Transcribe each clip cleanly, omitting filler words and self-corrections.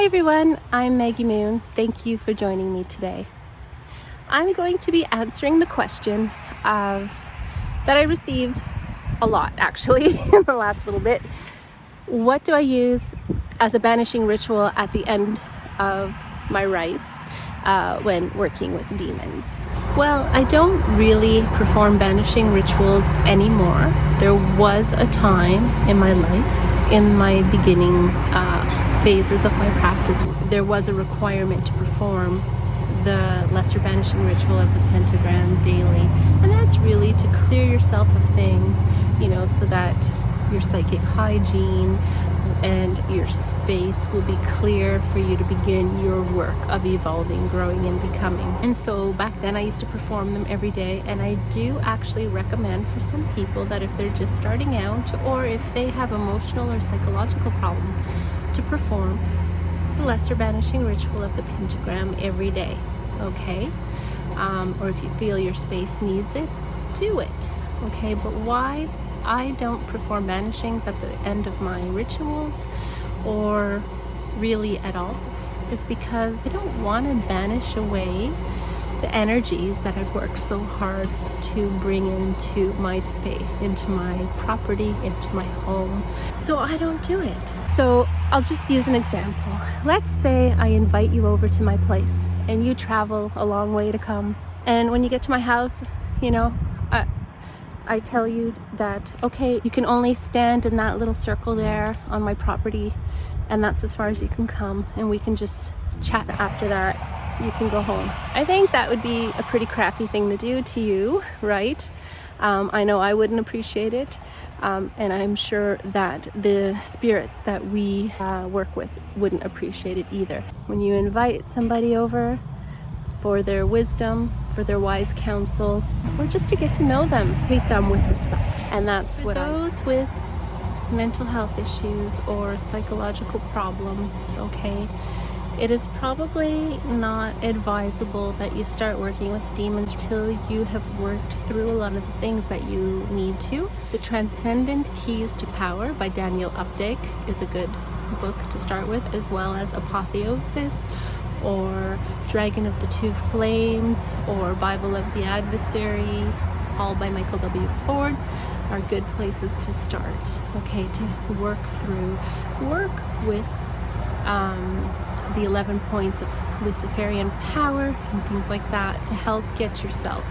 everyone, I'm Maggie Moon. Thank you for joining me today. I'm going to be answering the question that I received a lot actually in the last little bit. What do I use as a banishing ritual at the end of my rites when working with demons? Well, I don't really perform banishing rituals anymore. There was a time in my life, in my beginning phases of my practice, there was a requirement to perform the lesser banishing ritual of the pentagram daily. And that's really to clear yourself of things, so that your psychic hygiene and your space will be clear for you to begin your work of evolving, growing, and becoming. And so back then I used to perform them every day, and I do actually recommend for some people that if they're just starting out or if they have emotional or psychological problems, to perform the lesser banishing ritual of the pentagram every day, okay? Or if you feel your space needs it, do it, okay? But why I don't perform banishings at the end of my rituals, or really at all, is because I don't want to banish away the energies that I've worked so hard to bring into my space, into my property, into my home. So I don't do it. So I'll just use an example. Let's say I invite you over to my place and you travel a long way to come. And when you get to my house, I tell you that, okay, you can only stand in that little circle there on my property, and that's as far as you can come, and we can just chat after that. You can go home. I think that would be a pretty crappy thing to do to you, right? I know I wouldn't appreciate it, and I'm sure that the spirits that we work with wouldn't appreciate it either. When you invite somebody over for their wisdom, for their wise counsel, or just to get to know them, treat them with respect. And that's what those with mental health issues or psychological problems, okay, it is probably not advisable that you start working with demons until you have worked through a lot of the things that you need to. The Transcendent Keys to Power by Daniel Updike is a good book to start with, as well as Apotheosis, or Dragon of the Two Flames, or Bible of the Adversary, all by Michael W. Ford, are good places to start, okay, to work with the 11 points of Luciferian power and things like that to help get yourself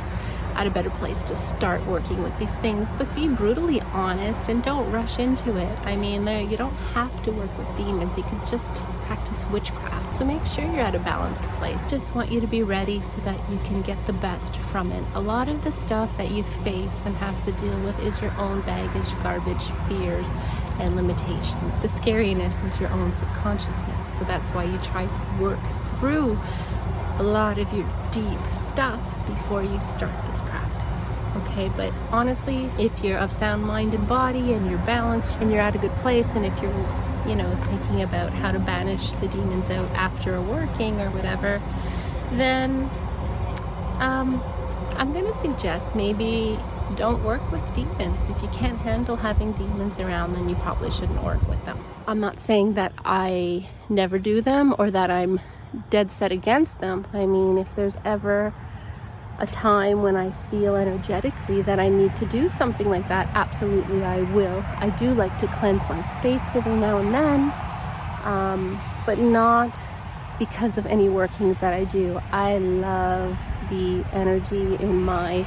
at a better place to start working with these things. But be brutally honest and don't rush into it. I mean, you don't have to work with demons. You can just practice witchcraft. So make sure you're at a balanced place. Just want you to be ready so that you can get the best from it. A lot of the stuff that you face and have to deal with is your own baggage, garbage, fears, and limitations. The scariness is your own subconsciousness. So that's why you try to work through a lot of your deep stuff before you start this practice, okay? But honestly, if you're of sound mind and body and you're balanced and you're at a good place, and if you're thinking about how to banish the demons out after a working or whatever, then I'm going to suggest maybe don't work with demons. If you can't handle having demons around, then you probably shouldn't work with them. I'm not saying that I never do them or that I'm dead set against them. I mean, if there's ever a time when I feel energetically that I need to do something like that, absolutely I will. I do like to cleanse my space every now and then, but not because of any workings that I do. I love the energy in my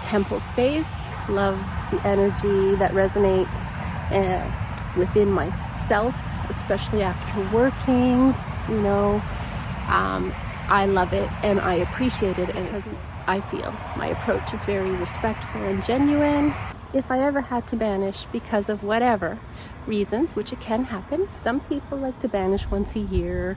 temple space, love the energy that resonates within myself, especially after workings. I love it and I appreciate it, because I feel my approach is very respectful and genuine. If I ever had to banish because of whatever reasons, which it can happen, some people like to banish once a year,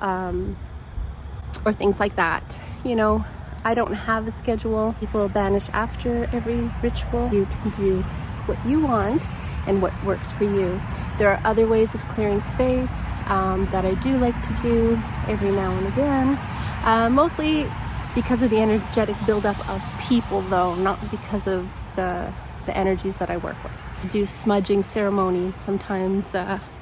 or things like that. I don't have a schedule. People banish after every ritual. You can do what you want and what works for you. There are other ways of clearing space that I do like to do every now and again, mostly because of the energetic buildup of people, though, not because of the energies that I work with. do smudging ceremonies, sometimes,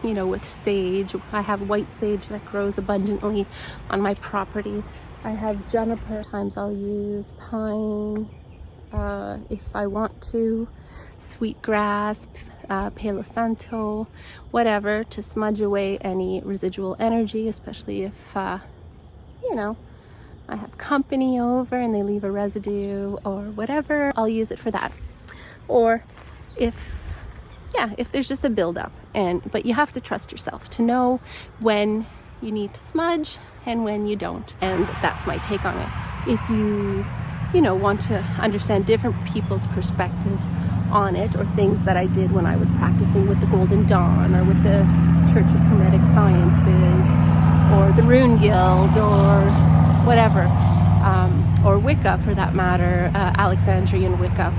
you know, with sage. I have white sage that grows abundantly on my property. I have juniper. Sometimes I'll use pine, if I want to, sweetgrass, Palo Santo, whatever, to smudge away any residual energy, especially if, you know, I have company over and they leave a residue or whatever. I'll use it for that. Or if there's just a buildup, but you have to trust yourself to know when you need to smudge and when you don't. And that's my take on it. If you know, want to understand different people's perspectives on it, or things that I did when I was practicing with the Golden Dawn or with the Church of Hermetic Sciences or the Rune Guild or whatever, or Wicca for that matter, Alexandrian Wicca,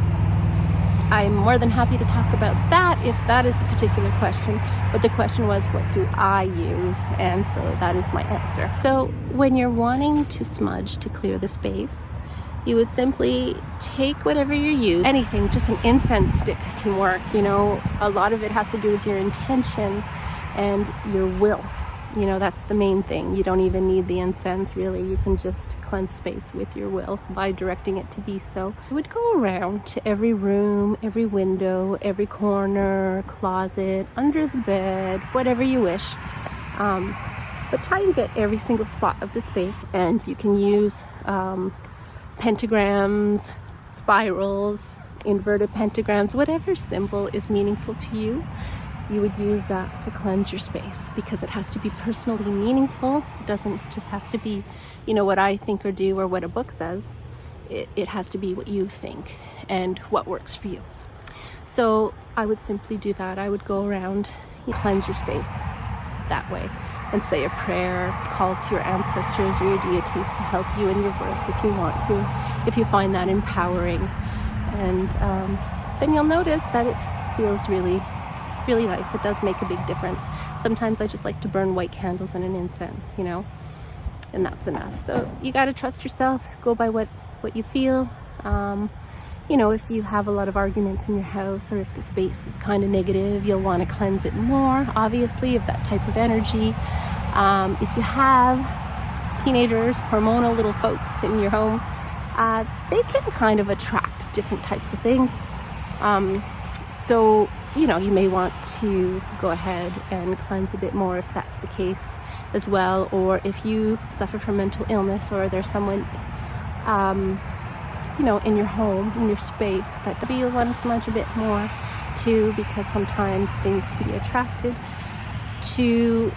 I'm more than happy to talk about that if that is the particular question. But the question was, what do I use? And so that is my answer. So when you're wanting to smudge to clear the space, you would simply take whatever you use, anything, just an incense stick can work. You know, a lot of it has to do with your intention and your will. You know, that's the main thing. You don't even need the incense, really. You can just cleanse space with your will by directing it to be so. I would go around to every room, every window, every corner, closet, under the bed, whatever you wish. But try and get every single spot of the space. And you can use pentagrams, spirals, inverted pentagrams, whatever symbol is meaningful to you. You would use that to cleanse your space, because it has to be personally meaningful. It doesn't just have to be, you know, what I think or do or what a book says. It has to be what you think and what works for you. So I would simply do that. I would go around, you cleanse your space that way, and say a prayer, call to your ancestors or your deities to help you in your work if you want to, if you find that empowering. And then you'll notice that it feels really nice. It does make a big difference. Sometimes I just like to burn white candles and an incense, you know, and that's enough. So you got to trust yourself, go by what you feel. You know, if you have a lot of arguments in your house, or if the space is kind of negative, you'll want to cleanse it more, obviously, of that type of energy. If you have teenagers, hormonal little folks in your home, they can kind of attract different types of things. So, you know, you may want to go ahead and cleanse a bit more if that's the case as well. Or if you suffer from mental illness, or there's someone, you know, in your home, in your space, that you'll want to smudge a bit more too, because sometimes things can be attracted to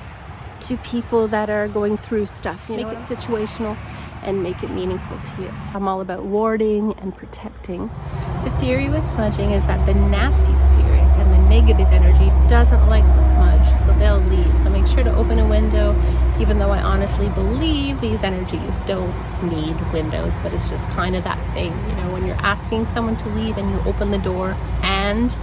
people that are going through stuff. You know, make it situational and make it meaningful to you. I'm all about warding and protecting. The theory with smudging is that the nasty spirits and the negative energy doesn't like the smudge, so they'll leave. So make sure to open a window, even though I honestly believe these energies don't need windows, but it's just kind of that thing, you know, when you're asking someone to leave and you open the door and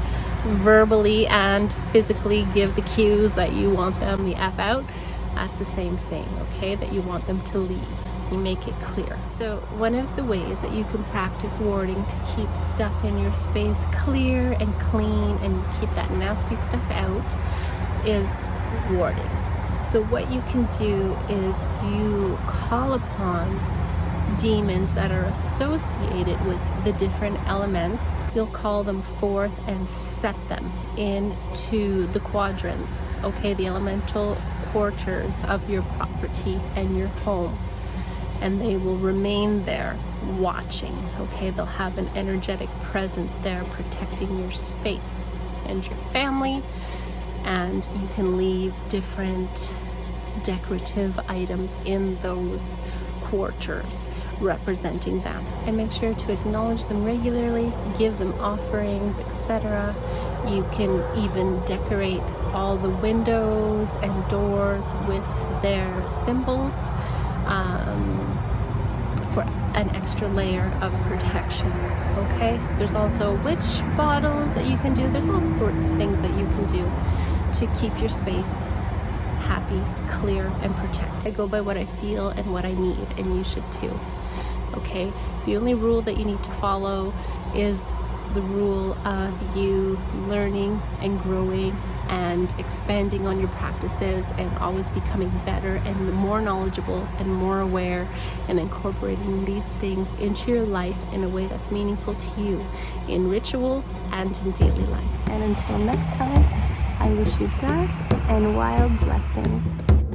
verbally and physically give the cues that you want them the F out, that's the same thing, okay, that you want them to leave. You make it clear. So one of the ways that you can practice warding to keep stuff in your space clear and clean and keep that nasty stuff out is warding. So what you can do is you call upon demons that are associated with the different elements. You'll call them forth and set them into the quadrants, okay, the elemental quarters of your property and your home. And they will remain there watching, okay? They'll have an energetic presence there protecting your space and your family. And you can leave different decorative items in those quarters representing them. And make sure to acknowledge them regularly, give them offerings, etc. You can even decorate all the windows and doors with their symbols, for an extra layer of protection, okay? There's also witch bottles that you can do. There's all sorts of things that you can do to keep your space happy, clear, and protect. I go by what I feel and what I need, and you should too, okay? The only rule that you need to follow is the rule of you learning and growing and expanding on your practices and always becoming better and more knowledgeable and more aware, and incorporating these things into your life in a way that's meaningful to you in ritual and in daily life. And until next time, I wish you dark and wild blessings.